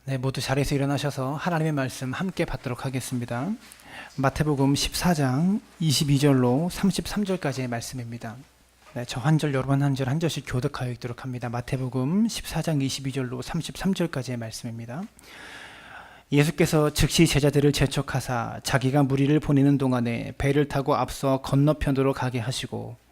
네, 모두 자리에서 일어나셔서 하나님의 말씀 함께 받도록 하겠습니다. 마태복음 14장 22절로 33절까지의 말씀입니다. 네, 저 한 절 여러분 한 절 한 절씩 교독하여 읽도록 합니다. 마태복음 14장 22절로 33절까지의 말씀입니다. 예수께서 즉시 제자들을 재촉하사 자기가 무리를 보내는 동안에 배를 타고 앞서 건너편으로 가게 하시고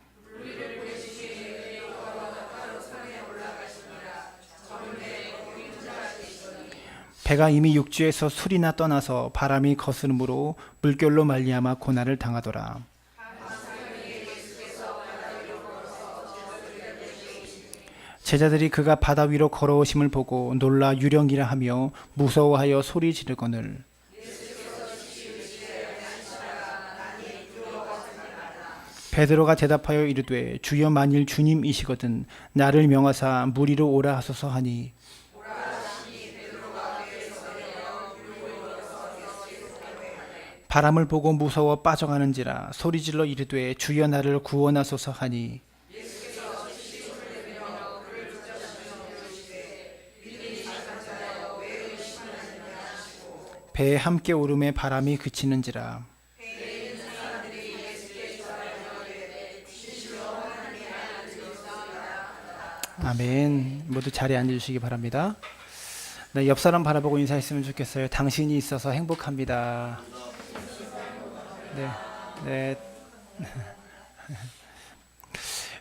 배가 이미 육지에서 술이나 떠나서 바람이 거스름으로 물결로 말미암아 고난을 당하더라. 제자들이 그가 바다 위로 걸어오심을 보고 놀라 유령이라 하며 무서워하여 소리 지르거늘 베드로가 대답하여 이르되 주여 만일 주님이시거든 나를 명하사 물 위로 오라 하소서 하니 바람을 보고 무서워 빠져가는지라 소리질러 이르되 주여 나를 구원하소서 하니 배에 함께 오름에 바람이 그치는지라. 아멘. 모두 자리에 앉으시기 바랍니다. 네, 옆 사람 바라보고 인사했으면 좋겠어요. 당신이 있어서 행복합니다. 네, 네.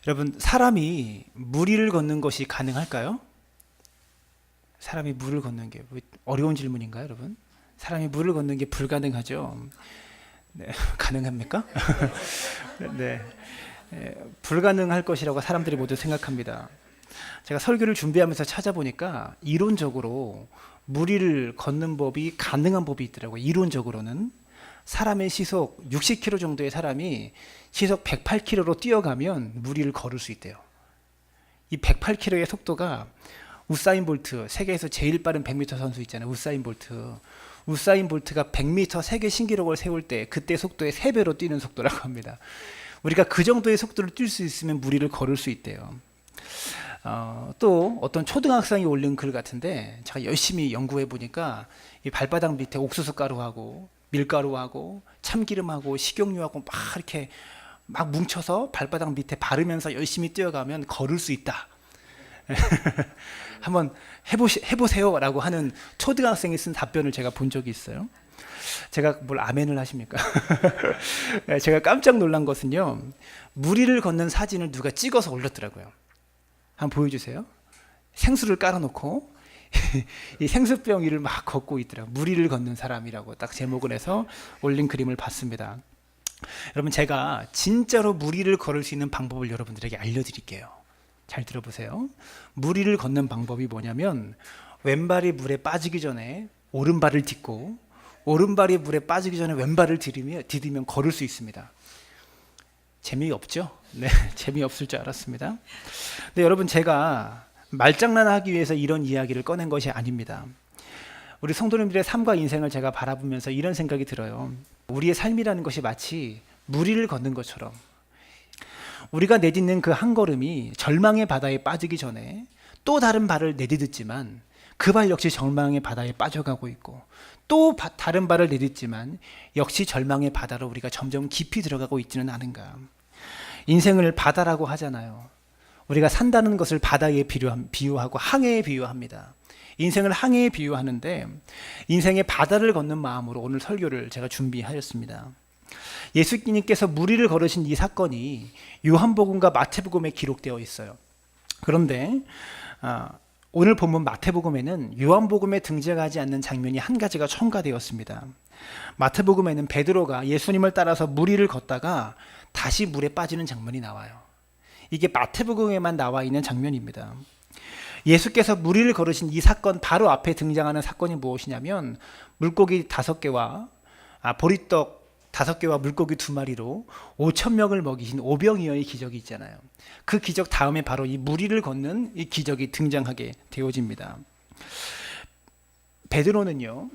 여러분, 사람이 물 위를 걷는 것이 가능할까요? 사람이 물을 걷는 게 어려운 질문인가요, 여러분? 사람이 물을 걷는 게 불가능하죠. 네, 가능합니까? 네, 불가능할 것이라고 사람들이 모두 생각합니다. 제가 설교를 준비하면서 찾아보니까 이론적으로 물 위를 걷는 법이 가능한 법이 있더라고요. 이론적으로는 사람의 시속 60km 정도의 사람이 시속 108km로 뛰어가면 물 위를 걸을 수 있대요. 이 108km의 속도가 우사인 볼트, 세계에서 제일 빠른 100m 선수 있잖아요. 우사인 볼트가 100m 세계 신기록을 세울 때 그때 속도의 3배로 뛰는 속도라고 합니다. 우리가 그 정도의 속도를 뛸 수 있으면 물 위를 걸을 수 있대요. 또 어떤 초등학생이 올린 글 같은데 제가 열심히 연구해 보니까 이 발바닥 밑에 옥수수 가루하고 밀가루하고 참기름하고 식용유하고 막 이렇게 막 뭉쳐서 발바닥 밑에 바르면서 열심히 뛰어가면 걸을 수 있다. 한번 해보세요 라고 하는 초등학생이 쓴 답변을 제가 본 적이 있어요. 제가 뭘 아멘을 하십니까? 제가 깜짝 놀란 것은요, 물 위를 걷는 사진을 누가 찍어서 올렸더라고요. 한번 보여주세요. 생수를 깔아놓고 이 생수병 위를 막 걷고 있더라고요. 물 위를 걷는 사람이라고 딱 제목을 해서 올린 그림을 봤습니다. 여러분, 제가 진짜로 물 위를 걸을 수 있는 방법을 여러분들에게 알려드릴게요. 잘 들어보세요. 물 위를 걷는 방법이 뭐냐면 왼발이 물에 빠지기 전에 오른발을 딛고 오른발이 물에 빠지기 전에 왼발을 디디면 걸을 수 있습니다. 재미없죠? 네, 재미없을 줄 알았습니다. 근데 여러분, 제가 말장난하기 위해서 이런 이야기를 꺼낸 것이 아닙니다. 우리 성도님들의 삶과 인생을 제가 바라보면서 이런 생각이 들어요. 우리의 삶이라는 것이 마치 물 위를 걷는 것처럼 우리가 내딛는 그 한 걸음이 절망의 바다에 빠지기 전에 또 다른 발을 내딛지만 그 발 역시 절망의 바다에 빠져가고 있고 또 다른 발을 내딛지만 역시 절망의 바다로 우리가 점점 깊이 들어가고 있지는 않은가. 인생을 바다라고 하잖아요. 우리가 산다는 것을 바다에 비유하고 항해에 비유합니다. 인생을 항해에 비유하는데 인생의 바다를 걷는 마음으로 오늘 설교를 제가 준비하였습니다. 예수님께서 물 위를 걸으신 이 사건이 요한복음과 마태복음에 기록되어 있어요. 그런데 오늘 본문 마태복음에는 요한복음에 등장하지 않는 장면이 한 가지가 첨가되었습니다. 마태복음에는 베드로가 예수님을 따라서 물 위를 걷다가 다시 물에 빠지는 장면이 나와요. 이게 마태복음에만 나와 있는 장면입니다. 예수께서 물 위를 걸으신 이 사건 바로 앞에 등장하는 사건이 무엇이냐면 물고기 5개와 보리떡 5개와 물고기 2마리로 5,000명을 먹이신 오병이어의 기적이 있잖아요. 그 기적 다음에 바로 이 물 위를 걷는 이 기적이 등장하게 되어집니다. 베드로는요,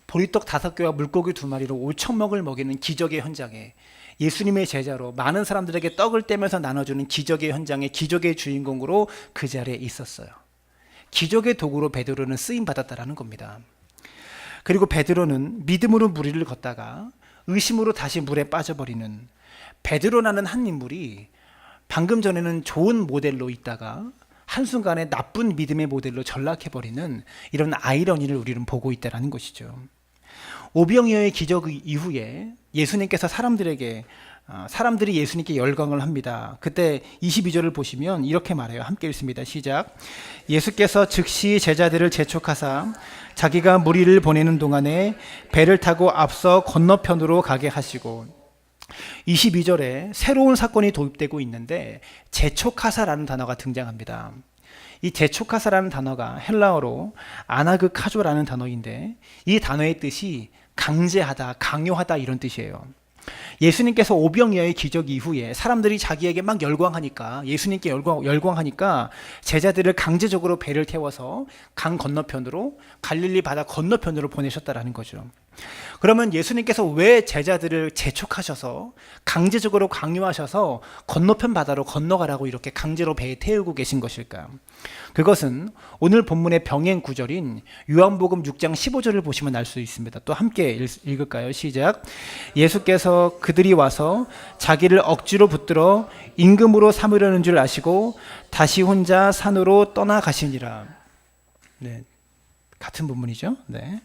보리떡 5개와 물고기 2마리로 5,000명을 먹이는 기적의 현장에 예수님의 제자로 많은 사람들에게 떡을 떼면서 나눠주는 기적의 현장에 기적의 주인공으로 그 자리에 있었어요. 기적의 도구로 베드로는 쓰임 받았다라는 겁니다. 그리고 베드로는 믿음으로 무리를 걷다가 의심으로 다시 물에 빠져버리는, 베드로라는 한 인물이 방금 전에는 좋은 모델로 있다가 한순간에 나쁜 믿음의 모델로 전락해버리는 이런 아이러니를 우리는 보고 있다는 것이죠. 오병이어의 기적 이후에 예수님께서 사람들이 예수님께 열광을 합니다. 그때 22절을 보시면 이렇게 말해요. 함께 읽습니다. 시작. 예수께서 즉시 제자들을 재촉하사 자기가 무리를 보내는 동안에 배를 타고 앞서 건너편으로 가게 하시고, 22절에 새로운 사건이 도입되고 있는데 재촉하사라는 단어가 등장합니다. 이 재촉하사라는 단어가 헬라어로 아나그카조라는 단어인데 이 단어의 뜻이 강제하다, 강요하다 이런 뜻이에요. 예수님께서 오병이어의 기적 이후에 사람들이 자기에게 막 열광하니까, 예수님께 열광하니까 제자들을 강제적으로 배를 태워서 강 건너편으로, 갈릴리 바다 건너편으로 보내셨다라는 거죠. 그러면 예수님께서 왜 제자들을 재촉하셔서 강제적으로 강요하셔서 건너편 바다로 건너가라고 이렇게 강제로 배에 태우고 계신 것일까? 그것은 오늘 본문의 병행 구절인 요한복음 6장 15절을 보시면 알 수 있습니다. 또 함께 읽을까요? 시작. 예수께서 그들이 와서 자기를 억지로 붙들어 임금으로 삼으려는 줄 아시고 다시 혼자 산으로 떠나가시니라. 네. 같은 본문이죠. 네.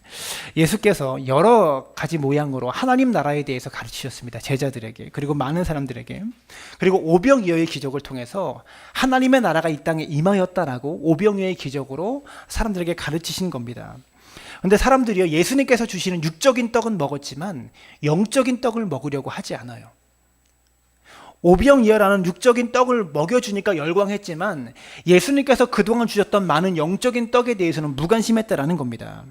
예수께서 여러 가지 모양으로 하나님 나라에 대해서 가르치셨습니다. 제자들에게, 그리고 많은 사람들에게. 그리고 오병이어의 기적을 통해서 하나님의 나라가 이 땅에 임하였다라고 오병이어의 기적으로 사람들에게 가르치신 겁니다. 그런데 사람들이요, 예수님께서 주시는 육적인 떡은 먹었지만 영적인 떡을 먹으려고 하지 않아요. 오병이어라는 육적인 떡을 먹여주니까 열광했지만 예수님께서 그동안 주셨던 많은 영적인 떡에 대해서는 무관심했다라는 겁니다.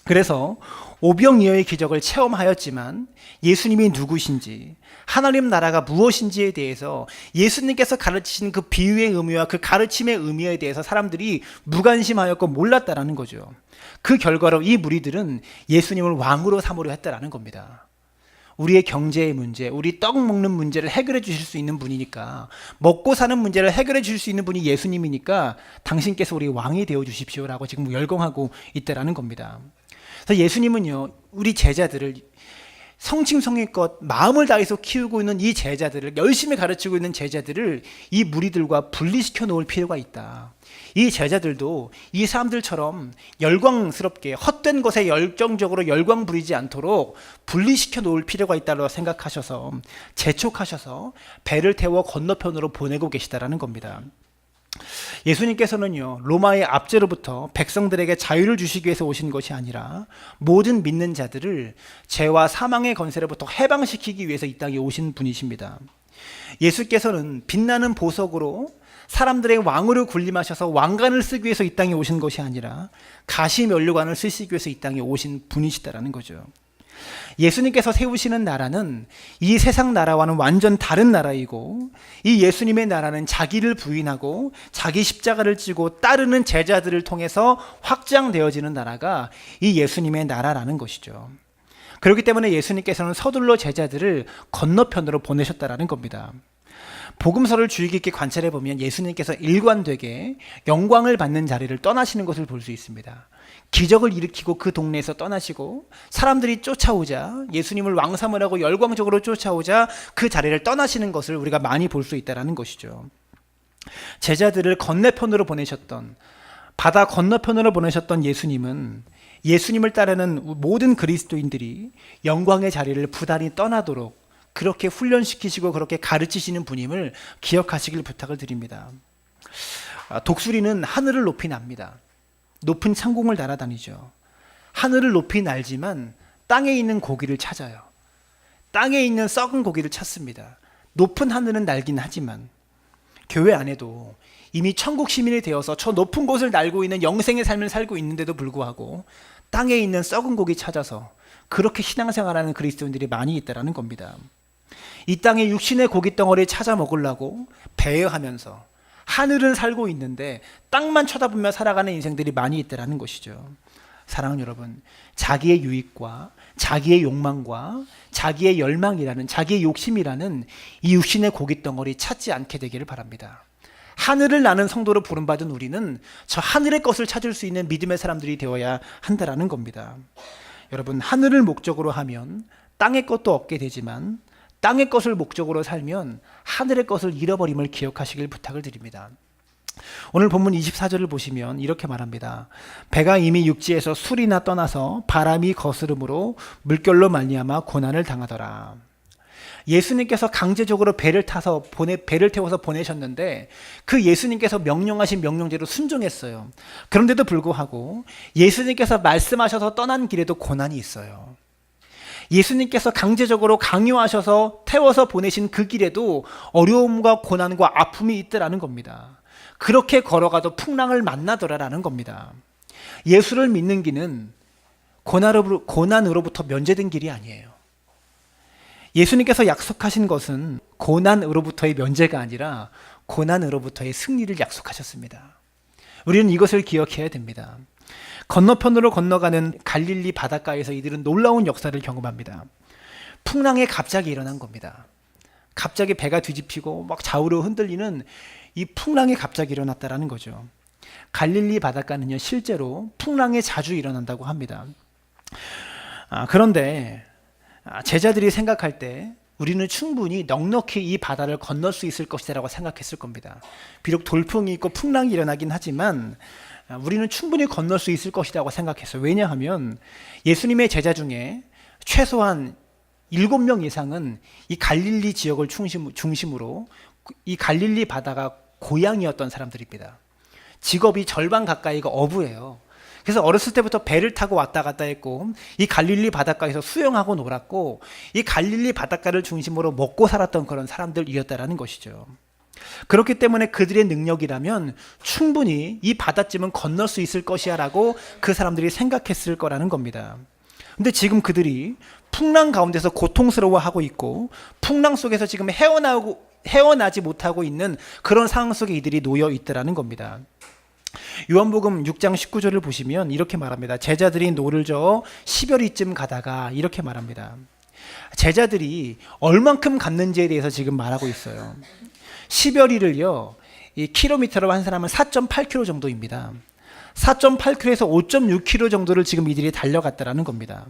그래서 오병이어의 기적을 체험하였지만 예수님이 누구신지, 하나님 나라가 무엇인지에 대해서 예수님께서 가르치신 그 비유의 의미와 그 가르침의 의미에 대해서 사람들이 무관심하였고 몰랐다라는 거죠. 그 결과로 이 무리들은 예수님을 왕으로 삼으려 했다라는 겁니다. 우리의 경제의 문제, 우리 떡 먹는 문제를 해결해 주실 수 있는 분이니까, 먹고 사는 문제를 해결해 주실 수 있는 분이 예수님이니까 당신께서 우리 왕이 되어 주십시오라고 지금 열광하고 있다라는 겁니다. 그래서 예수님은요, 우리 제자들을 성심성의껏 마음을 다해서 키우고 있는 이 제자들을, 열심히 가르치고 있는 제자들을 이 무리들과 분리시켜 놓을 필요가 있다. 이 제자들도 이 사람들처럼 열광스럽게 헛된 것에 열정적으로 열광 부리지 않도록 분리시켜 놓을 필요가 있다고 생각하셔서 재촉하셔서 배를 태워 건너편으로 보내고 계시다라는 겁니다. 예수님께서는요, 로마의 압제로부터 백성들에게 자유를 주시기 위해서 오신 것이 아니라 모든 믿는 자들을 죄와 사망의 권세로부터 해방시키기 위해서 이 땅에 오신 분이십니다. 예수께서는 빛나는 보석으로 사람들의 왕으로 군림하셔서 왕관을 쓰기 위해서 이 땅에 오신 것이 아니라 가시면류관을 쓰시기 위해서 이 땅에 오신 분이시다라는 거죠. 예수님께서 세우시는 나라는 이 세상 나라와는 완전 다른 나라이고, 이 예수님의 나라는 자기를 부인하고 자기 십자가를 지고 따르는 제자들을 통해서 확장되어지는 나라가 이 예수님의 나라라는 것이죠. 그렇기 때문에 예수님께서는 서둘러 제자들을 건너편으로 보내셨다라는 겁니다. 복음서를 주의 깊게 관찰해 보면 예수님께서 일관되게 영광을 받는 자리를 떠나시는 것을 볼 수 있습니다. 기적을 일으키고 그 동네에서 떠나시고 사람들이 쫓아오자, 예수님을 왕 삼으라고 열광적으로 쫓아오자 그 자리를 떠나시는 것을 우리가 많이 볼 수 있다는 것이죠. 제자들을 건너편으로 보내셨던, 바다 건너편으로 보내셨던 예수님은 예수님을 따르는 모든 그리스도인들이 영광의 자리를 부단히 떠나도록 그렇게 훈련시키시고 그렇게 가르치시는 분임을 기억하시길 부탁을 드립니다. 독수리는 하늘을 높이 납니다. 높은 창공을 날아다니죠. 하늘을 높이 날지만 땅에 있는 고기를 찾아요. 땅에 있는 썩은 고기를 찾습니다. 높은 하늘은 날긴 하지만 교회 안에도 이미 천국 시민이 되어서 저 높은 곳을 날고 있는 영생의 삶을 살고 있는데도 불구하고 땅에 있는 썩은 고기 찾아서 그렇게 신앙생활하는 그리스도인들이 많이 있다는 겁니다. 이 땅에 육신의 고기 덩어리 찾아 먹으려고 배회하면서 하늘은 살고 있는데 땅만 쳐다보며 살아가는 인생들이 많이 있다는 것이죠. 사랑하는 여러분, 자기의 유익과 자기의 욕망과 자기의 열망이라는, 자기의 욕심이라는 이 육신의 고기 덩어리 찾지 않게 되기를 바랍니다. 하늘을 나는 성도로 부름받은 우리는 저 하늘의 것을 찾을 수 있는 믿음의 사람들이 되어야 한다라는 겁니다. 여러분, 하늘을 목적으로 하면 땅의 것도 얻게 되지만 땅의 것을 목적으로 살면 하늘의 것을 잃어버림을 기억하시길 부탁을 드립니다. 오늘 본문 24절을 보시면 이렇게 말합니다. 배가 이미 육지에서 술이나 떠나서 바람이 거스름으로 물결로 말미암아 고난을 당하더라. 예수님께서 강제적으로 배를 태워서 보내셨는데 그 예수님께서 명령하신 명령대로 순종했어요. 그런데도 불구하고 예수님께서 말씀하셔서 떠난 길에도 고난이 있어요. 예수님께서 강제적으로 강요하셔서 태워서 보내신 그 길에도 어려움과 고난과 아픔이 있더라는 겁니다. 그렇게 걸어가도 풍랑을 만나더라라는 겁니다. 예수를 믿는 길은 고난으로부터 면제된 길이 아니에요. 예수님께서 약속하신 것은 고난으로부터의 면제가 아니라 고난으로부터의 승리를 약속하셨습니다. 우리는 이것을 기억해야 됩니다. 건너편으로 건너가는 갈릴리 바닷가에서 이들은 놀라운 역사를 경험합니다. 풍랑이 갑자기 일어난 겁니다. 갑자기 배가 뒤집히고 막 좌우로 흔들리는 이 풍랑이 갑자기 일어났다라는 거죠. 갈릴리 바닷가는요, 실제로 풍랑이 자주 일어난다고 합니다. 그런데 제자들이 생각할 때 우리는 충분히 넉넉히 이 바다를 건널 수 있을 것이라고 생각했을 겁니다. 비록 돌풍이 있고 풍랑이 일어나긴 하지만 우리는 충분히 건널 수 있을 것이라고 생각했어요. 왜냐하면 예수님의 제자 중에 최소한 7명 이상은 이 갈릴리 지역을 중심으로 이 갈릴리 바다가 고향이었던 사람들입니다. 직업이 절반 가까이가 어부예요. 그래서 어렸을 때부터 배를 타고 왔다 갔다 했고 이 갈릴리 바닷가에서 수영하고 놀았고 이 갈릴리 바닷가를 중심으로 먹고 살았던 그런 사람들이었다라는 것이죠. 그렇기 때문에 그들의 능력이라면 충분히 이 바다쯤은 건널 수 있을 것이야 라고 그 사람들이 생각했을 거라는 겁니다. 근데 지금 그들이 풍랑 가운데서 고통스러워하고 있고 풍랑 속에서 지금 헤어나지 못하고 있는 그런 상황 속에 이들이 놓여 있더라는 겁니다. 요한복음 6장 19절을 보시면 이렇게 말합니다. 제자들이 노를 저어 10여리쯤 가다가 이렇게 말합니다. 제자들이 얼만큼 갔는지에 대해서 지금 말하고 있어요. 10여리를요, 이 킬로미터로 한 사람은 4.8km 정도입니다. 4.8km에서 5.6km 정도를 지금 이들이 달려갔다라는 겁니다.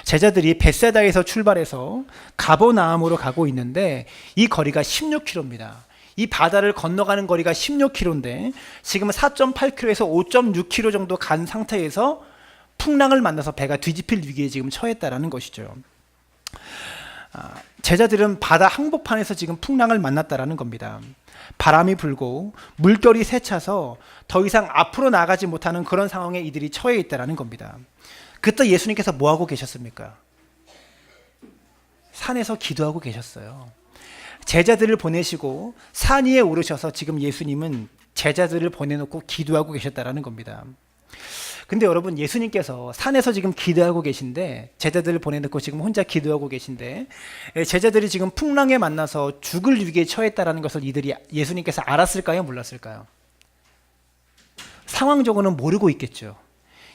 제자들이 벳세다에서 출발해서 가버나움으로 가고 있는데 이 거리가 16km입니다. 이 바다를 건너가는 거리가 16km인데 지금 4.8km에서 5.6km 정도 간 상태에서 풍랑을 만나서 배가 뒤집힐 위기에 지금 처했다라는 것이죠. 제자들은 바다 항복판에서 지금 풍랑을 만났다라는 겁니다. 바람이 불고 물결이 세차서 더 이상 앞으로 나가지 못하는 그런 상황에 이들이 처해 있다라는 겁니다. 그때 예수님께서 뭐 하고 계셨습니까? 산에서 기도하고 계셨어요. 제자들을 보내시고 산 위에 오르셔서 지금 예수님은 제자들을 보내놓고 기도하고 계셨다라는 겁니다. 근데 여러분, 예수님께서 산에서 지금 기도하고 계신데 제자들을 보내놓고 지금 혼자 기도하고 계신데 제자들이 지금 풍랑에 만나서 죽을 위기에 처했다라는 것을 예수님께서 알았을까요? 몰랐을까요? 상황적으로는 모르고 있겠죠.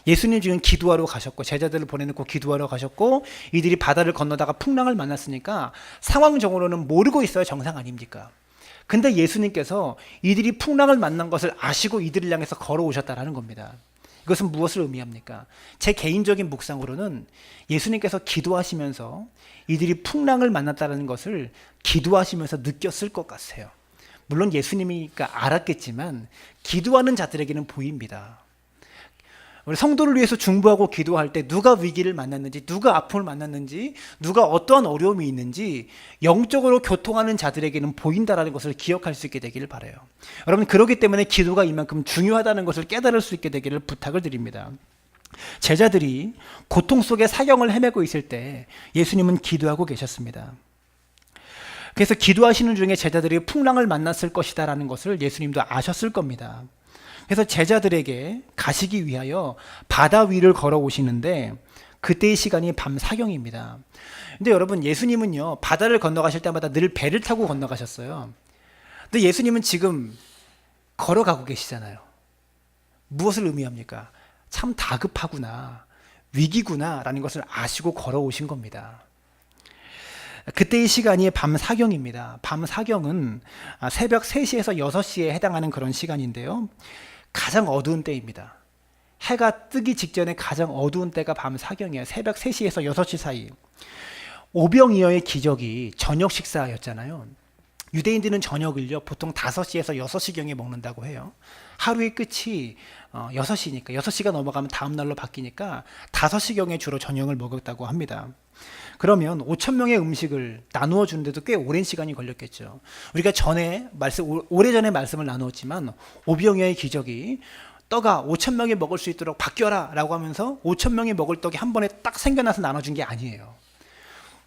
예수님 지금 기도하러 가셨고 제자들을 보내놓고 기도하러 가셨고 이들이 바다를 건너다가 풍랑을 만났으니까 상황적으로는 모르고 있어야 정상 아닙니까? 근데 예수님께서 이들이 풍랑을 만난 것을 아시고 이들을 향해서 걸어오셨다라는 겁니다. 이것은 무엇을 의미합니까? 제 개인적인 묵상으로는 예수님께서 기도하시면서 이들이 풍랑을 만났다는 것을 기도하시면서 느꼈을 것 같아요. 물론 예수님이니까 알았겠지만 기도하는 자들에게는 보입니다. 우리 성도를 위해서 중보하고 기도할 때 누가 위기를 만났는지, 누가 아픔을 만났는지, 누가 어떠한 어려움이 있는지 영적으로 교통하는 자들에게는 보인다라는 것을 기억할 수 있게 되기를 바라요. 여러분, 그렇기 때문에 기도가 이만큼 중요하다는 것을 깨달을 수 있게 되기를 부탁을 드립니다. 제자들이 고통 속에 사경을 헤매고 있을 때 예수님은 기도하고 계셨습니다. 그래서 기도하시는 중에 제자들이 풍랑을 만났을 것이다라는 것을 예수님도 아셨을 겁니다. 그래서 제자들에게 가시기 위하여 바다 위를 걸어오시는데 그때의 시간이 밤 사경입니다. 근데 여러분, 예수님은요 바다를 건너가실 때마다 늘 배를 타고 건너가셨어요. 근데 예수님은 지금 걸어가고 계시잖아요. 무엇을 의미합니까? 참 다급하구나, 위기구나 라는 것을 아시고 걸어오신 겁니다. 그때의 시간이 밤 사경입니다. 밤 사경은 새벽 3시에서 6시에 해당하는 그런 시간인데요. 가장 어두운 때입니다. 해가 뜨기 직전에 가장 어두운 때가 밤 사경이에요. 새벽 3시에서 6시 사이. 오병이어의 기적이 저녁 식사였잖아요. 유대인들은 저녁을요 보통 5시에서 6시경에 먹는다고 해요. 하루의 끝이 6시니까 6시가 넘어가면 다음 날로 바뀌니까 5시경에 주로 저녁을 먹었다고 합니다. 그러면 5천 명의 음식을 나누어 주는데도 꽤 오랜 시간이 걸렸겠죠. 우리가 오래전에 말씀을 나누었지만 오병이어의 기적이 떡아 5천 명이 먹을 수 있도록 바뀌어라 라고 하면서 5천 명이 먹을 떡이 한 번에 딱 생겨나서 나눠준 게 아니에요.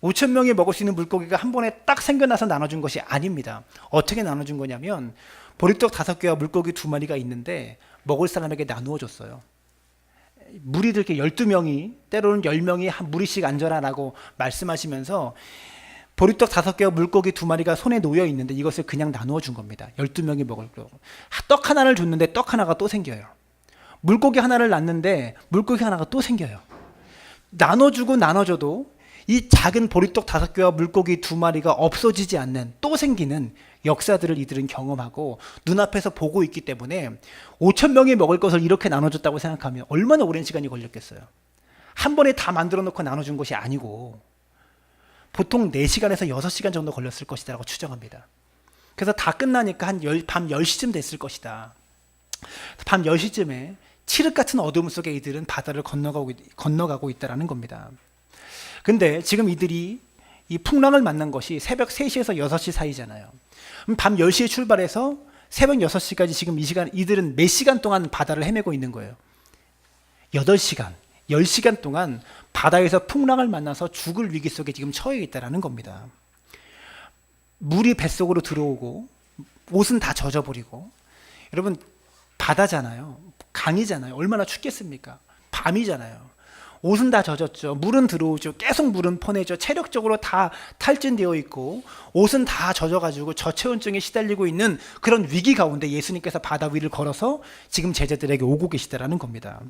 5천 명이 먹을 수 있는 물고기가 한 번에 딱 생겨나서 나눠준 것이 아닙니다. 어떻게 나눠준 거냐면 보리떡 5개와 물고기 2마리가 있는데 먹을 사람에게 나누어 줬어요. 무리들 이렇게 12명이 때로는 10명이 한 무리씩 앉아라라고 말씀하시면서 보리떡 5개와 물고기 2마리가 손에 놓여 있는데 이것을 그냥 나누어 준 겁니다. 12명이 먹을 거. 떡 하나를 줬는데 떡 하나가 또 생겨요. 물고기 하나를 놨는데 물고기 하나가 또 생겨요. 나눠주고 나눠줘도 이 작은 보리떡 5개와 물고기 2마리가 없어지지 않는 또 생기는 역사들을 이들은 경험하고 눈앞에서 보고 있기 때문에 5천 명이 먹을 것을 이렇게 나눠줬다고 생각하면 얼마나 오랜 시간이 걸렸겠어요. 한 번에 다 만들어 놓고 나눠준 것이 아니고 보통 4시간에서 6시간 정도 걸렸을 것이다 라고 추정합니다. 그래서 다 끝나니까 밤 10시쯤 됐을 것이다. 밤 10시쯤에 칠흑 같은 어둠 속에 이들은 바다를 건너가고 있다는 겁니다. 근데 지금 이들이 이 풍랑을 만난 것이 새벽 3시에서 6시 사이잖아요. 밤 10시에 출발해서 새벽 6시까지 지금 이 시간 이들은 몇 시간 동안 바다를 헤매고 있는 거예요. 8시간, 10시간 동안 바다에서 풍랑을 만나서 죽을 위기 속에 지금 처해 있다는 겁니다. 물이 뱃속으로 들어오고 옷은 다 젖어버리고 여러분 바다잖아요. 강이잖아요. 얼마나 춥겠습니까? 밤이잖아요. 옷은 다 젖었죠. 물은 들어오죠. 계속 물은 퍼내죠. 체력적으로 다 탈진되어 있고 옷은 다 젖어가지고 저체온증에 시달리고 있는 그런 위기 가운데 예수님께서 바다 위를 걸어서 지금 제자들에게 오고 계시다라는 겁니다.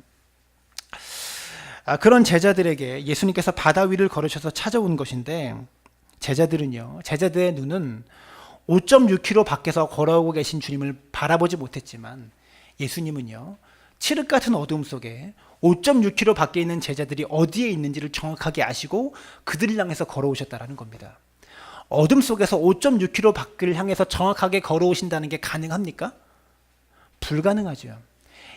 그런 제자들에게 예수님께서 바다 위를 걸으셔서 찾아온 것인데 제자들의 눈은 5.6km 밖에서 걸어오고 계신 주님을 바라보지 못했지만 예수님은요 칠흑 같은 어둠 속에 5.6km 밖에 있는 제자들이 어디에 있는지를 정확하게 아시고 그들을 향해서 걸어오셨다는 겁니다. 어둠 속에서 5.6km 밖을 향해서 정확하게 걸어오신다는 게 가능합니까? 불가능하죠.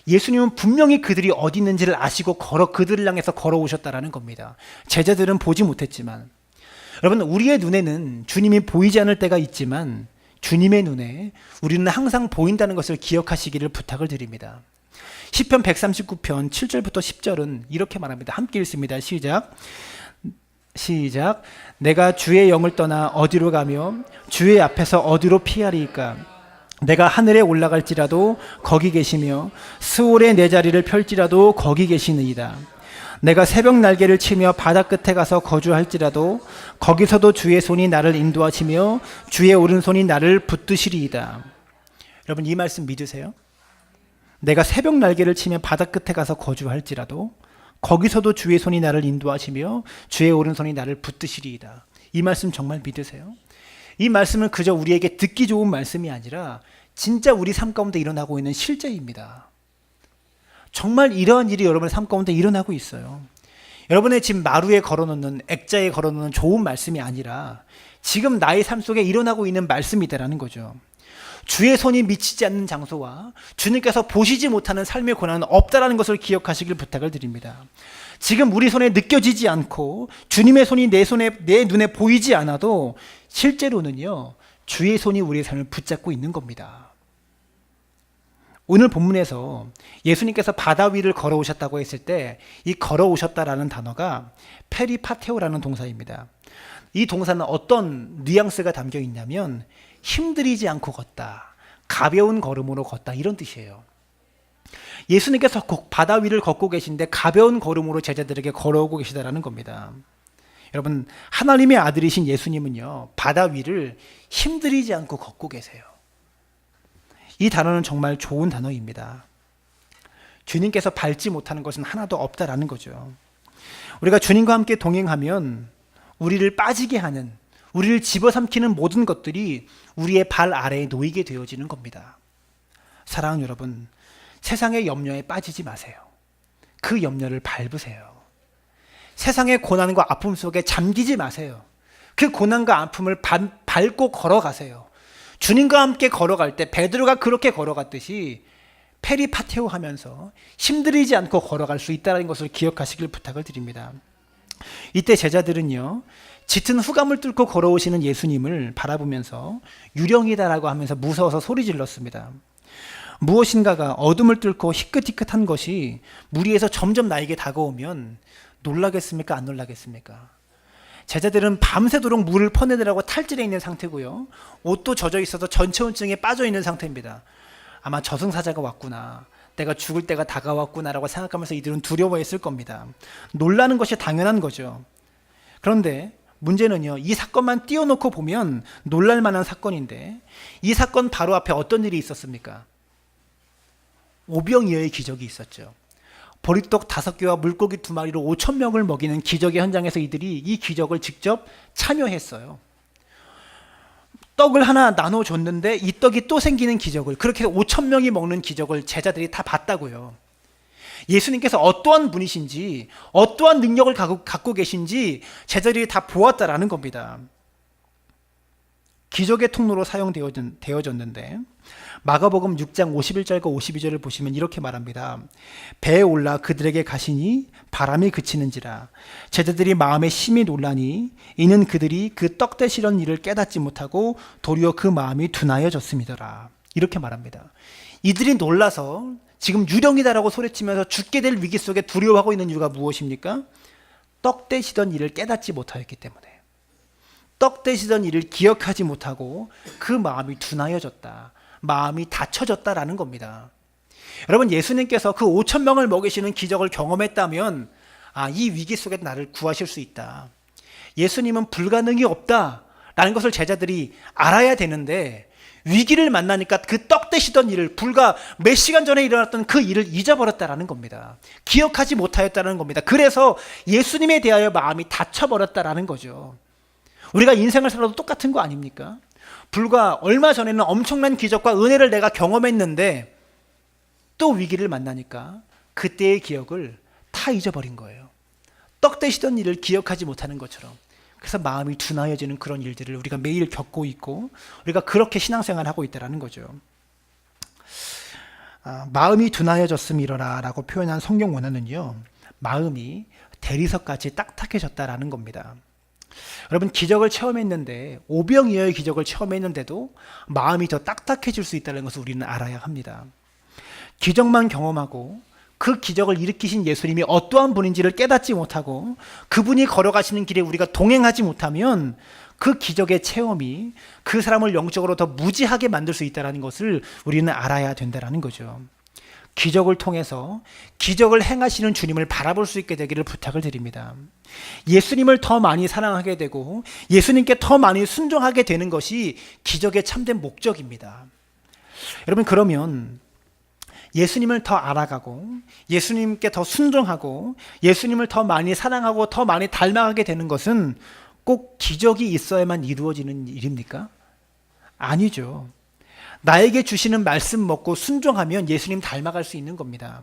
예수님은 분명히 그들이 어디 있는지를 아시고 그들을 향해서 걸어오셨다는 겁니다. 제자들은 보지 못했지만 여러분 우리의 눈에는 주님이 보이지 않을 때가 있지만 주님의 눈에 우리는 항상 보인다는 것을 기억하시기를 부탁을 드립니다. 시편 139편 7절부터 10절은 이렇게 말합니다. 함께 읽습니다. 시작. 내가 주의 영을 떠나 어디로 가며 주의 앞에서 어디로 피하리이까? 내가 하늘에 올라갈지라도 거기 계시며 스올에 내 자리를 펼지라도 거기 계시느이다. 내가 새벽 날개를 치며 바다 끝에 가서 거주할지라도 거기서도 주의 손이 나를 인도하시며 주의 오른손이 나를 붙드시리이다. 여러분 이 말씀 믿으세요? 내가 새벽 날개를 치며 바다 끝에 가서 거주할지라도 거기서도 주의 손이 나를 인도하시며 주의 오른손이 나를 붙드시리이다. 이 말씀 정말 믿으세요? 이 말씀은 그저 우리에게 듣기 좋은 말씀이 아니라 진짜 우리 삶 가운데 일어나고 있는 실제입니다. 정말 이러한 일이 여러분의 삶 가운데 일어나고 있어요. 여러분의 집 마루에 걸어놓는 액자에 걸어놓는 좋은 말씀이 아니라 지금 나의 삶 속에 일어나고 있는 말씀이다라는 거죠. 주의 손이 미치지 않는 장소와 주님께서 보시지 못하는 삶의 고난은 없다라는 것을 기억하시길 부탁을 드립니다. 지금 우리 손에 느껴지지 않고 주님의 손이 내 눈에 보이지 않아도 실제로는요 주의 손이 우리의 삶을 붙잡고 있는 겁니다. 오늘 본문에서 예수님께서 바다 위를 걸어오셨다고 했을 때 이 걸어오셨다라는 단어가 페리파테오라는 동사입니다. 이 동사는 어떤 뉘앙스가 담겨 있냐면 힘들이지 않고 걷다, 가벼운 걸음으로 걷다 이런 뜻이에요. 예수님께서 바다 위를 걷고 계신데 가벼운 걸음으로 제자들에게 걸어오고 계시다라는 겁니다. 여러분 하나님의 아들이신 예수님은요 바다 위를 힘들이지 않고 걷고 계세요. 이 단어는 정말 좋은 단어입니다. 주님께서 밟지 못하는 것은 하나도 없다라는 거죠. 우리가 주님과 함께 동행하면 우리를 빠지게 하는 우리를 집어삼키는 모든 것들이 우리의 발 아래에 놓이게 되어지는 겁니다. 사랑하는 여러분, 세상의 염려에 빠지지 마세요. 그 염려를 밟으세요. 세상의 고난과 아픔 속에 잠기지 마세요. 그 고난과 아픔을 밟고 걸어가세요. 주님과 함께 걸어갈 때 베드로가 그렇게 걸어갔듯이 페리파테오 하면서 힘들이지 않고 걸어갈 수 있다는 것을 기억하시길 부탁을 드립니다. 이때 제자들은요, 짙은 후감을 뚫고 걸어오시는 예수님을 바라보면서 유령이다라고 하면서 무서워서 소리 질렀습니다. 무엇인가가 어둠을 뚫고 희끗희끗한 것이 무리에서 점점 나에게 다가오면 놀라겠습니까? 안 놀라겠습니까? 제자들은 밤새도록 물을 퍼내느라고 탈진해 있는 상태고요. 옷도 젖어 있어서 전체온증에 빠져 있는 상태입니다. 아마 저승사자가 왔구나. 내가 죽을 때가 다가왔구나라고 생각하면서 이들은 두려워했을 겁니다. 놀라는 것이 당연한 거죠. 그런데 문제는요, 이 사건만 띄워놓고 보면 놀랄 만한 사건인데 이 사건 바로 앞에 어떤 일이 있었습니까? 오병이어의 기적이 있었죠. 보리떡 5개와 물고기 2마리로 5,000명을 먹이는 기적의 현장에서 이들이 이 기적을 직접 참여했어요. 떡을 하나 나눠줬는데 이 떡이 또 생기는 기적을, 그렇게 5,000명이 먹는 기적을 제자들이 다 봤다고요. 예수님께서 어떠한 분이신지, 어떠한 능력을 갖고 계신지 제자들이 다 보았다라는 겁니다. 기적의 통로로 사용되어졌는데 마가복음 6장 51절과 52절을 보시면 이렇게 말합니다. 배에 올라 그들에게 가시니 바람이 그치는지라. 제자들이 마음에 심히 놀라니 이는 그들이 그 떡 되시던 일을 깨닫지 못하고 도리어 그 마음이 둔하여졌음이더라. 이렇게 말합니다. 이들이 놀라서 지금 유령이다라고 소리치면서 죽게 될 위기 속에 두려워하고 있는 이유가 무엇입니까? 떡 되시던 일을 깨닫지 못하였기 때문에. 떡 되시던 일을 기억하지 못하고 그 마음이 둔하여졌다. 마음이 닫혀졌다라는 겁니다. 여러분, 예수님께서 그 5,000명을 먹이시는 기적을 경험했다면 이 위기 속에 나를 구하실 수 있다. 예수님은 불가능이 없다라는 것을 제자들이 알아야 되는데 위기를 만나니까 그 떡 되시던 일을, 불과 몇 시간 전에 일어났던 그 일을 잊어버렸다라는 겁니다. 기억하지 못하였다는 겁니다. 그래서 예수님에 대하여 마음이 닫혀버렸다라는 거죠. 우리가 인생을 살아도 똑같은 거 아닙니까? 불과 얼마 전에는 엄청난 기적과 은혜를 내가 경험했는데 또 위기를 만나니까 그때의 기억을 다 잊어버린 거예요. 떡 되시던 일을 기억하지 못하는 것처럼. 그래서 마음이 둔하여지는 그런 일들을 우리가 매일 겪고 있고 우리가 그렇게 신앙생활을 하고 있다는 거죠. 마음이 둔하여졌음이러라 라고 표현한 성경 원어는요, 마음이 대리석같이 딱딱해졌다라는 겁니다. 여러분, 기적을 체험했는데, 오병이어의 기적을 체험했는데도 마음이 더 딱딱해질 수 있다는 것을 우리는 알아야 합니다. 기적만 경험하고 그 기적을 일으키신 예수님이 어떠한 분인지를 깨닫지 못하고 그분이 걸어가시는 길에 우리가 동행하지 못하면 그 기적의 체험이 그 사람을 영적으로 더 무지하게 만들 수 있다는 것을 우리는 알아야 된다는 거죠. 기적을 통해서 기적을 행하시는 주님을 바라볼 수 있게 되기를 부탁을 드립니다. 예수님을 더 많이 사랑하게 되고 예수님께 더 많이 순종하게 되는 것이 기적의 참된 목적입니다. 여러분, 그러면 예수님을 더 알아가고 예수님께 더 순종하고 예수님을 더 많이 사랑하고 더 많이 닮아가게 되는 것은 꼭 기적이 있어야만 이루어지는 일입니까? 아니죠. 나에게 주시는 말씀 먹고 순종하면 예수님 닮아갈 수 있는 겁니다.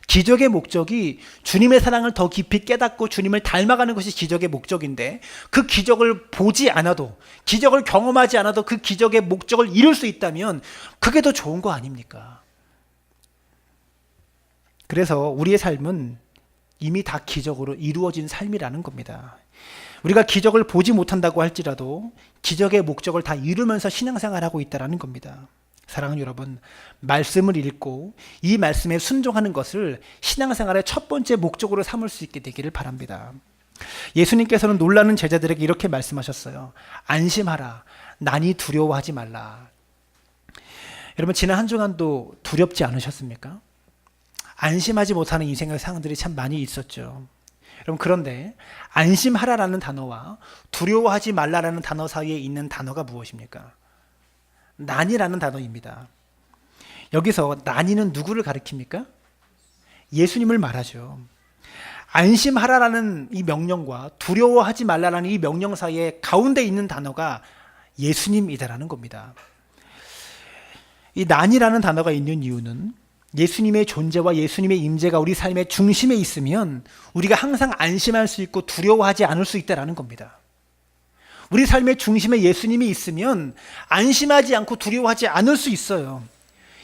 기적의 목적이 주님의 사랑을 더 깊이 깨닫고 주님을 닮아가는 것이 기적의 목적인데 그 기적을 보지 않아도, 기적을 경험하지 않아도 그 기적의 목적을 이룰 수 있다면 그게 더 좋은 거 아닙니까? 그래서 우리의 삶은 이미 다 기적으로 이루어진 삶이라는 겁니다. 우리가 기적을 보지 못한다고 할지라도 기적의 목적을 다 이루면서 신앙생활하고 있다는 겁니다. 사랑하는 여러분, 말씀을 읽고 이 말씀에 순종하는 것을 신앙생활의 첫 번째 목적으로 삼을 수 있게 되기를 바랍니다. 예수님께서는 놀라는 제자들에게 이렇게 말씀하셨어요. 안심하라. 난이 두려워하지 말라. 여러분, 지난 한 주간도 두렵지 않으셨습니까? 안심하지 못하는 인생의 상황들이 참 많이 있었죠. 여러분, 그런데 안심하라라는 단어와 두려워하지 말라라는 단어 사이에 있는 단어가 무엇입니까? 난이라는 단어입니다. 여기서 난이는 누구를 가리킵니까? 예수님을 말하죠. 안심하라라는 이 명령과 두려워하지 말라라는 이 명령 사이에 가운데 있는 단어가 예수님이다라는 겁니다. 이 난이라는 단어가 있는 이유는 예수님의 존재와 예수님의 임재가 우리 삶의 중심에 있으면 우리가 항상 안심할 수 있고 두려워하지 않을 수 있다라는 겁니다. 우리 삶의 중심에 예수님이 있으면 안심하지 않고 두려워하지 않을 수 있어요.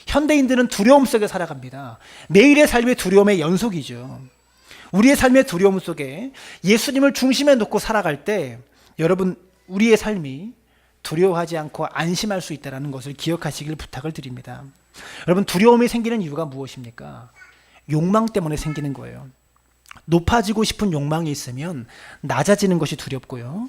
현대인들은 두려움 속에 살아갑니다. 매일의 삶의 두려움의 연속이죠. 우리의 삶의 두려움 속에 예수님을 중심에 놓고 살아갈 때 여러분 우리의 삶이 두려워하지 않고 안심할 수 있다는 것을 기억하시길 부탁을 드립니다. 여러분 두려움이 생기는 이유가 무엇입니까? 욕망 때문에 생기는 거예요. 높아지고 싶은 욕망이 있으면 낮아지는 것이 두렵고요.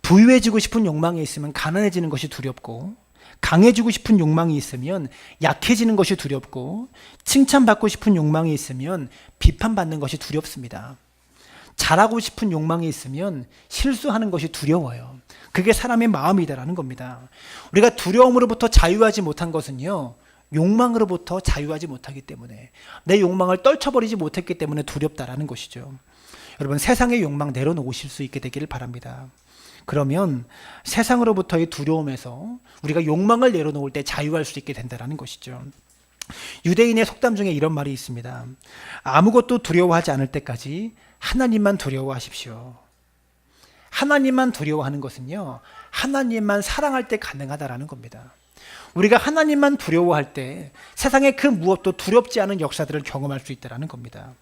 부유해지고 싶은 욕망이 있으면 가난해지는 것이 두렵고, 강해지고 싶은 욕망이 있으면 약해지는 것이 두렵고, 칭찬받고 싶은 욕망이 있으면 비판받는 것이 두렵습니다. 잘하고 싶은 욕망이 있으면 실수하는 것이 두려워요. 그게 사람의 마음이다라는 겁니다. 우리가 두려움으로부터 자유하지 못한 것은요, 욕망으로부터 자유하지 못하기 때문에, 내 욕망을 떨쳐버리지 못했기 때문에 두렵다라는 것이죠. 여러분 세상의 욕망 내려놓으실 수 있게 되기를 바랍니다. 그러면 세상으로부터의 두려움에서 우리가 욕망을 내려놓을 때 자유할 수 있게 된다는 것이죠. 유대인의 속담 중에 이런 말이 있습니다. 아무것도 두려워하지 않을 때까지 하나님만 두려워하십시오. 하나님만 두려워하는 것은요, 하나님만 사랑할 때 가능하다라는 겁니다. 우리가 하나님만 두려워할 때 세상의 그 무엇도 두렵지 않은 역사들을 경험할 수 있다는 겁니다.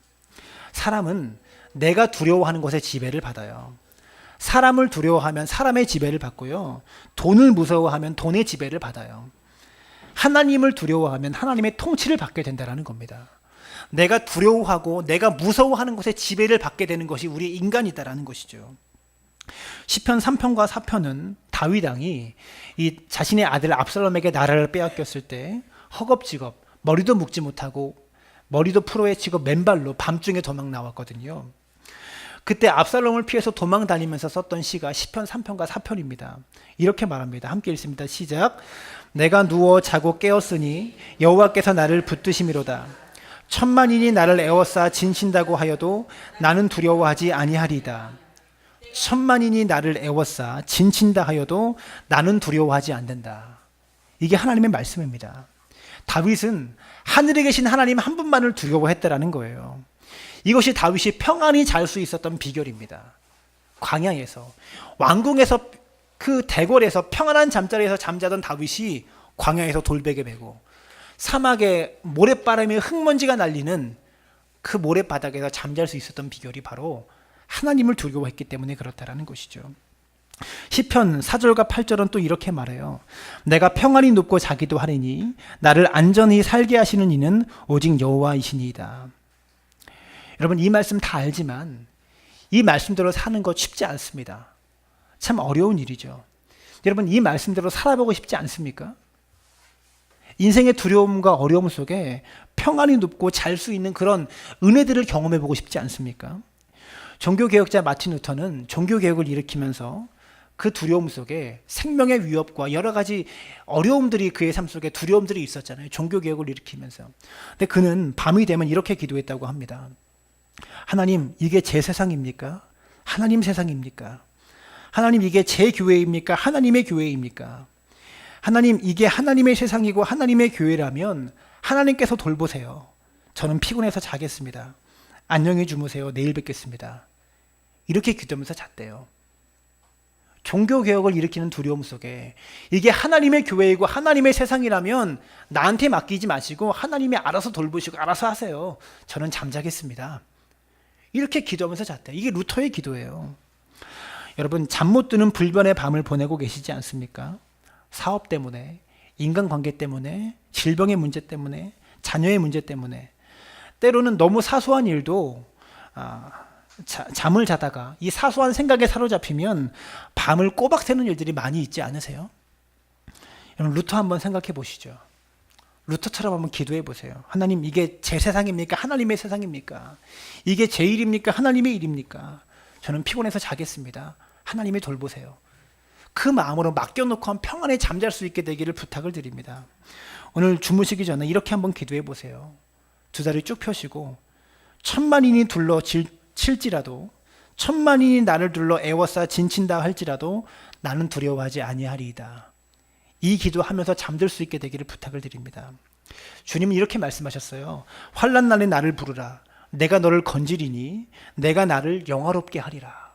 사람은 내가 두려워하는 것에 지배를 받아요. 사람을 두려워하면 사람의 지배를 받고요. 돈을 무서워하면 돈의 지배를 받아요. 하나님을 두려워하면 하나님의 통치를 받게 된다는 겁니다. 내가 두려워하고 내가 무서워하는 것에 지배를 받게 되는 것이 우리 인간이다라는 것이죠. 시편 3편과 4편은 다윗 왕이 이 자신의 아들 압살롬에게 나라를 빼앗겼을 때 허겁지겁 머리도 묶지 못하고 머리도 풀어에 치고 맨발로 밤중에 도망 나왔거든요. 그때 압살롬을 피해서 도망 다니면서 썼던 시가 시편 3편과 4편입니다. 이렇게 말합니다. 함께 읽습니다. 시작. 내가 누워 자고 깨었으니 여호와께서 나를 붙드심이로다. 천만인이 나를 에워싸 진친다고 하여도 나는 두려워하지 아니하리이다. 천만인이 나를 에워싸 진친다 하여도 나는 두려워하지 않는다. 이게 하나님의 말씀입니다. 다윗은 하늘에 계신 하나님 한 분만을 두려워했다라는 거예요. 이것이 다윗이 평안히 잘 수 있었던 비결입니다. 광야에서, 왕궁에서, 그 대궐에서 평안한 잠자리에서 잠자던 다윗이 광야에서 돌베개 메고 사막에 모래바람에 흙먼지가 날리는 그 모래바닥에서 잠잘 수 있었던 비결이 바로 하나님을 두려워했기 때문에 그렇다라는 것이죠. 시편 4절과 8절은 또 이렇게 말해요. 내가 평안히 눕고 자기도 하리니 나를 안전히 살게 하시는 이는 오직 여호와이시니이다. 여러분 이 말씀 다 알지만 이 말씀대로 사는 것 쉽지 않습니다. 참 어려운 일이죠. 여러분 이 말씀대로 살아보고 싶지 않습니까? 인생의 두려움과 어려움 속에 평안히 눕고 잘 수 있는 그런 은혜들을 경험해보고 싶지 않습니까? 종교개혁자 마틴 루터는 종교개혁을 일으키면서 그 두려움 속에 생명의 위협과 여러 가지 어려움들이 그의 삶 속에 두려움들이 있었잖아요. 종교개혁을 일으키면서. 근데 그는 밤이 되면 이렇게 기도했다고 합니다. 하나님, 이게 제 세상입니까? 하나님 세상입니까? 하나님, 이게 제 교회입니까? 하나님의 교회입니까? 하나님, 이게 하나님의 세상이고 하나님의 교회라면 하나님께서 돌보세요. 저는 피곤해서 자겠습니다. 안녕히 주무세요. 내일 뵙겠습니다. 이렇게 기도하면서 잤대요. 종교개혁을 일으키는 두려움 속에 이게 하나님의 교회이고 하나님의 세상이라면 나한테 맡기지 마시고 하나님이 알아서 돌보시고 알아서 하세요. 저는 잠자겠습니다. 이렇게 기도하면서 잤대요. 이게 루터의 기도예요. 여러분 잠 못 드는 불변의 밤을 보내고 계시지 않습니까? 사업 때문에, 인간관계 때문에, 질병의 문제 때문에, 자녀의 문제 때문에 때로는 너무 사소한 일도 잠을 자다가 이 사소한 생각에 사로잡히면 밤을 꼬박 새는 일들이 많이 있지 않으세요? 여러분 루터 한번 생각해 보시죠. 루터처럼 한번 기도해 보세요. 하나님 이게 제 세상입니까? 하나님의 세상입니까? 이게 제 일입니까? 하나님의 일입니까? 저는 피곤해서 자겠습니다. 하나님이 돌보세요. 그 마음으로 맡겨놓고 평안에 잠잘 수 있게 되기를 부탁을 드립니다. 오늘 주무시기 전에 이렇게 한번 기도해 보세요. 두 다리 쭉 펴시고 천만인이 둘러 칠지라도 천만인이 나를 둘러 애워싸 진친다 할지라도 나는 두려워하지 아니하리이다. 이 기도하면서 잠들 수 있게 되기를 부탁을 드립니다. 주님은 이렇게 말씀하셨어요. 환난 날에 나를 부르라. 내가 너를 건지리니 내가 나를 영화롭게 하리라.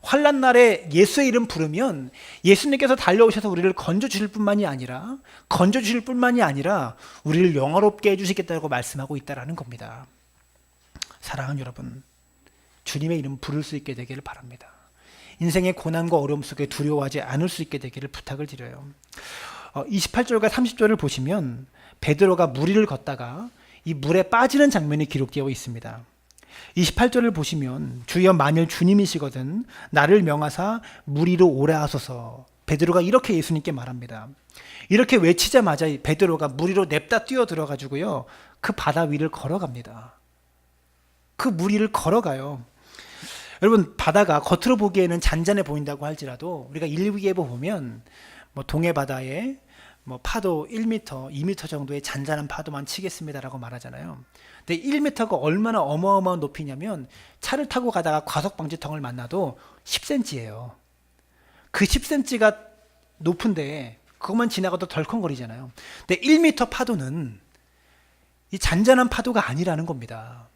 환난 날에 예수의 이름 부르면 예수님께서 달려오셔서 우리를 건져주실 뿐만이 아니라 우리를 영화롭게 해주시겠다고 말씀하고 있다는 겁니다. 사랑하는 여러분, 주님의 이름 부를 수 있게 되기를 바랍니다. 인생의 고난과 어려움 속에 두려워하지 않을 수 있게 되기를 부탁을 드려요. 28절과 30절을 보시면 베드로가 물 위를 걷다가 이 물에 빠지는 장면이 기록되어 있습니다. 28절을 보시면 주여 만일 주님이시거든 나를 명하사 물 위로 오라 하소서. 베드로가 이렇게 예수님께 말합니다. 이렇게 외치자마자 베드로가 물 위로 냅다 뛰어 들어가지고요, 그 바다 위를 걸어갑니다. 그 물 위를 걸어가요. 여러분, 바다가 겉으로 보기에는 잔잔해 보인다고 할지라도 우리가 일기예보 보면 동해 바다에 파도 1m, 2m 정도의 잔잔한 파도만 치겠습니다라고 말하잖아요. 근데 1m가 얼마나 어마어마한 높이냐면 차를 타고 가다가 과속방지턱을 만나도 10cm예요. 그 10cm가 높은데 그것만 지나가도 덜컹거리잖아요. 근데 1m 파도는 이 잔잔한 파도가 아니라는 겁니다.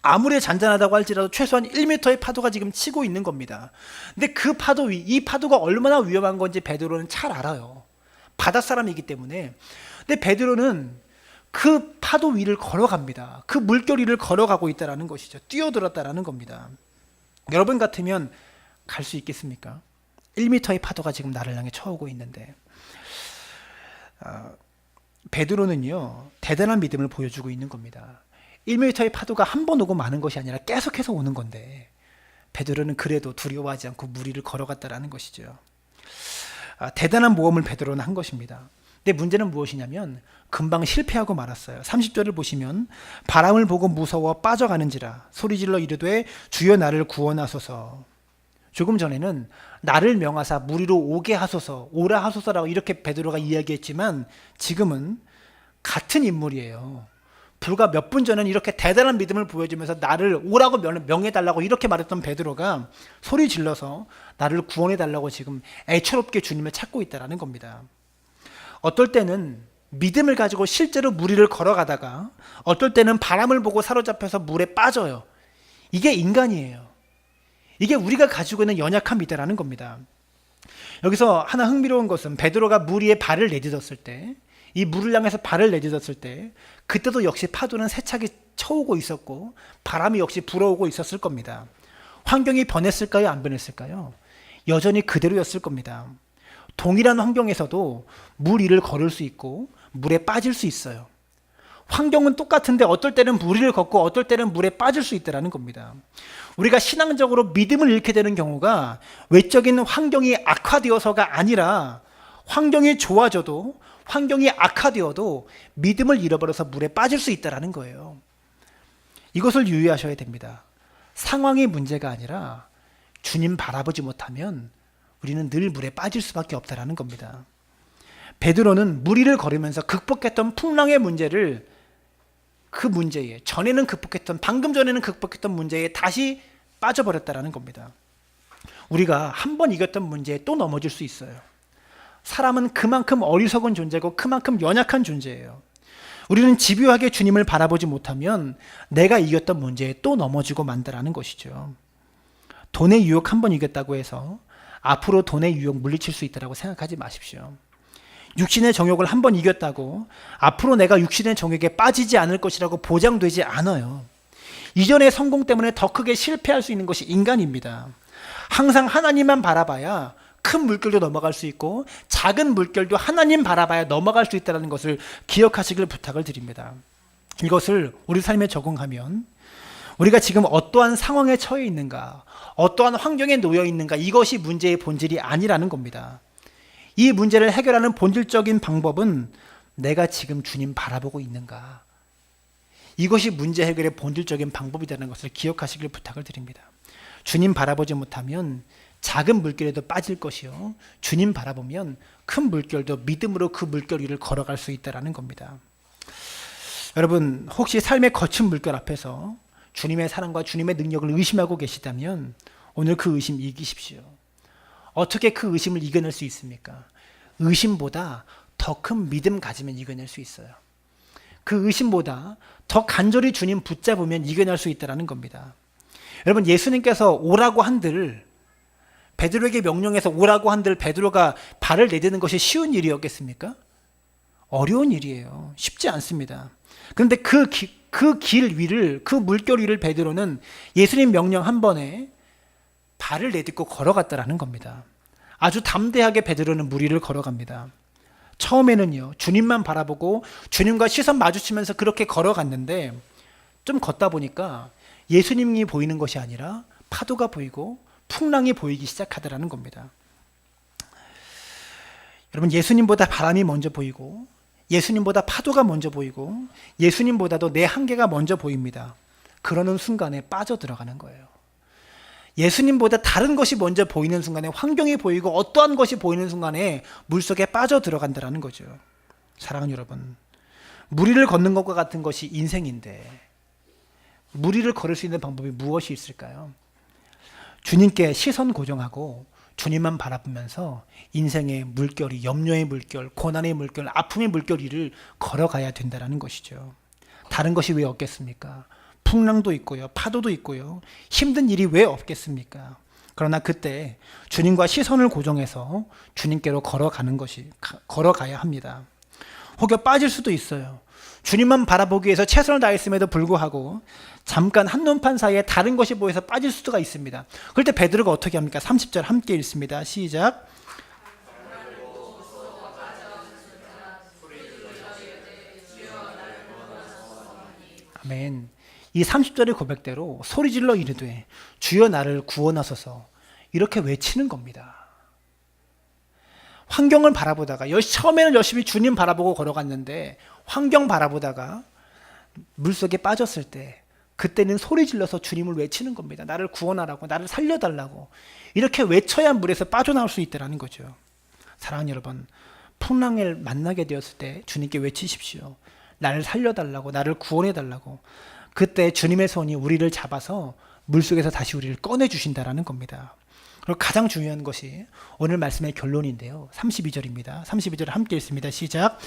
아무리 잔잔하다고 할지라도 최소한 1m의 파도가 지금 치고 있는 겁니다. 근데 그 파도 위, 이 파도가 얼마나 위험한 건지 베드로는 잘 알아요. 바닷사람이기 때문에. 근데 베드로는 그 파도 위를 걸어갑니다. 그 물결 위를 걸어가고 있다는 것이죠. 뛰어들었다는 겁니다. 여러분 같으면 갈 수 있겠습니까? 1m의 파도가 지금 나를 향해 쳐오고 있는데. 베드로는요, 대단한 믿음을 보여주고 있는 겁니다. 1m의 파도가 한 번 오고 마는 것이 아니라 계속해서 오는 건데 베드로는 그래도 두려워하지 않고 물 위를 걸어갔다라는 것이죠. 대단한 모험을 베드로는 한 것입니다. 근데 문제는 무엇이냐면 금방 실패하고 말았어요. 30절을 보시면 바람을 보고 무서워 빠져가는지라 소리질러 이르되 주여 나를 구원하소서. 조금 전에는 나를 명하사 물 위로 오게 하소서, 오라 하소서라고 이렇게 베드로가 이야기했지만 지금은 같은 인물이에요. 불과 몇 분 전에는 이렇게 대단한 믿음을 보여주면서 나를 오라고 명해달라고 이렇게 말했던 베드로가 소리 질러서 나를 구원해달라고 지금 애처롭게 주님을 찾고 있다는 겁니다. 어떨 때는 믿음을 가지고 실제로 물 위를 걸어가다가 어떨 때는 바람을 보고 사로잡혀서 물에 빠져요. 이게 인간이에요. 이게 우리가 가지고 있는 연약한 믿음이라는 겁니다. 여기서 하나 흥미로운 것은 베드로가 물 위에 발을 내딛었을 때, 이 물을 향해서 발을 내딛었을 때 그때도 역시 파도는 세차게 쳐오고 있었고 바람이 역시 불어오고 있었을 겁니다. 환경이 변했을까요? 안 변했을까요? 여전히 그대로였을 겁니다. 동일한 환경에서도 물 위를 걸을 수 있고 물에 빠질 수 있어요. 환경은 똑같은데 어떨 때는 물 위를 걷고 어떨 때는 물에 빠질 수 있다는 겁니다. 우리가 신앙적으로 믿음을 잃게 되는 경우가 외적인 환경이 악화되어서가 아니라 환경이 좋아져도 환경이 악화되어도 믿음을 잃어버려서 물에 빠질 수 있다는 거예요. 이것을 유의하셔야 됩니다. 상황이 문제가 아니라 주님 바라보지 못하면 우리는 늘 물에 빠질 수밖에 없다는 겁니다. 베드로는 물 위를 걸으면서 극복했던 풍랑의 문제를 그 문제에 방금 전에는 극복했던 문제에 다시 빠져버렸다는 겁니다. 우리가 한 번 이겼던 문제에 또 넘어질 수 있어요. 사람은 그만큼 어리석은 존재고 그만큼 연약한 존재예요. 우리는 집요하게 주님을 바라보지 못하면 내가 이겼던 문제에 또 넘어지고 만다라는 것이죠. 돈의 유혹 한 번 이겼다고 해서 앞으로 돈의 유혹 물리칠 수 있다고 생각하지 마십시오. 육신의 정욕을 한 번 이겼다고 앞으로 내가 육신의 정욕에 빠지지 않을 것이라고 보장되지 않아요. 이전의 성공 때문에 더 크게 실패할 수 있는 것이 인간입니다. 항상 하나님만 바라봐야 큰 물결도 넘어갈 수 있고 작은 물결도 하나님 바라봐야 넘어갈 수 있다는 것을 기억하시길 부탁을 드립니다. 이것을 우리 삶에 적용하면 우리가 지금 어떠한 상황에 처해 있는가, 어떠한 환경에 놓여 있는가, 이것이 문제의 본질이 아니라는 겁니다. 이 문제를 해결하는 본질적인 방법은 내가 지금 주님 바라보고 있는가, 이것이 문제 해결의 본질적인 방법이라는 것을 기억하시길 부탁을 드립니다. 주님 바라보지 못하면 작은 물결에도 빠질 것이요, 주님 바라보면 큰 물결도 믿음으로 그 물결 위를 걸어갈 수 있다는 겁니다. 여러분, 혹시 삶의 거친 물결 앞에서 주님의 사랑과 주님의 능력을 의심하고 계시다면 오늘 그 의심 이기십시오. 어떻게 그 의심을 이겨낼 수 있습니까? 의심보다 더 큰 믿음 가지면 이겨낼 수 있어요. 그 의심보다 더 간절히 주님 붙잡으면 이겨낼 수 있다는 겁니다. 여러분, 예수님께서 오라고 한들, 베드로에게 명령해서 오라고 한들 베드로가 발을 내딛는 것이 쉬운 일이었겠습니까? 어려운 일이에요. 쉽지 않습니다. 그런데 그 길 위를, 그 물결 위를 베드로는 예수님 명령 한 번에 발을 내딛고 걸어갔다라는 겁니다. 아주 담대하게 베드로는 물 위를 걸어갑니다. 처음에는요, 주님만 바라보고 주님과 시선 마주치면서 그렇게 걸어갔는데 좀 걷다 보니까 예수님이 보이는 것이 아니라 파도가 보이고 풍랑이 보이기 시작하더라는 겁니다. 여러분, 예수님보다 바람이 먼저 보이고 예수님보다 파도가 먼저 보이고 예수님보다도 내 한계가 먼저 보입니다. 그러는 순간에 빠져들어가는 거예요. 예수님보다 다른 것이 먼저 보이는 순간에, 환경이 보이고 어떠한 것이 보이는 순간에 물속에 빠져들어간다는 거죠. 사랑하는 여러분, 물 위를 걷는 것과 같은 것이 인생인데 물 위를 걸을 수 있는 방법이 무엇이 있을까요? 주님께 시선 고정하고 주님만 바라보면서 인생의 물결이, 염려의 물결, 고난의 물결, 아픔의 물결 위를 걸어가야 된다는 것이죠. 다른 것이 왜 없겠습니까? 풍랑도 있고요, 파도도 있고요, 힘든 일이 왜 없겠습니까? 그러나 그때 주님과 시선을 고정해서 주님께로 걸어가야 합니다. 혹여 빠질 수도 있어요. 주님만 바라보기 위해서 최선을 다했음에도 불구하고 잠깐 한눈판 사이에 다른 것이 보여서 빠질 수가 있습니다. 그럴 때 베드로가 어떻게 합니까? 30절 함께 읽습니다. 시작. 아멘. 이 30절의 고백대로 소리질러 이르되 주여 나를 구원하소서, 이렇게 외치는 겁니다. 환경을 바라보다가, 처음에는 열심히 주님 바라보고 걸어갔는데 환경 바라보다가 물속에 빠졌을 때 그때는 소리질러서 주님을 외치는 겁니다. 나를 구원하라고, 나를 살려달라고. 이렇게 외쳐야 물에서 빠져나올 수 있다는 거죠. 사랑하는 여러분, 풍랑을 만나게 되었을 때 주님께 외치십시오. 나를 살려달라고, 나를 구원해달라고. 그때 주님의 손이 우리를 잡아서 물속에서 다시 우리를 꺼내주신다는 겁니다. 그리고 가장 중요한 것이 오늘 말씀의 결론인데요, 32절입니다. 32절 함께 읽습니다. 시작.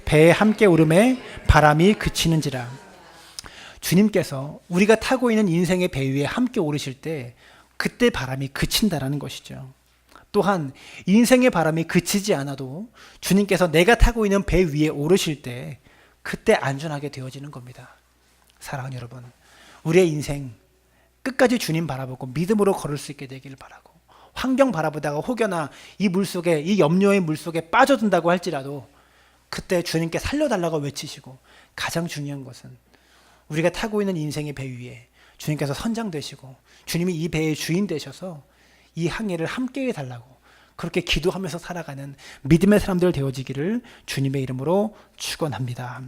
배에 함께 오름에 바람이 그치는지라. 주님께서 우리가 타고 있는 인생의 배 위에 함께 오르실 때 그때 바람이 그친다라는 것이죠. 또한 인생의 바람이 그치지 않아도 주님께서 내가 타고 있는 배 위에 오르실 때 그때 안전하게 되어지는 겁니다. 사랑하는 여러분, 우리의 인생 끝까지 주님 바라보고 믿음으로 걸을 수 있게 되기를 바라고, 환경 바라보다가 혹여나 이 물속에, 이 염려의 물속에 빠져든다고 할지라도 그때 주님께 살려달라고 외치시고, 가장 중요한 것은 우리가 타고 있는 인생의 배 위에 주님께서 선장 되시고 주님이 이 배의 주인 되셔서 이 항해를 함께 해달라고, 그렇게 기도하면서 살아가는 믿음의 사람들 되어지기를 주님의 이름으로 축원합니다.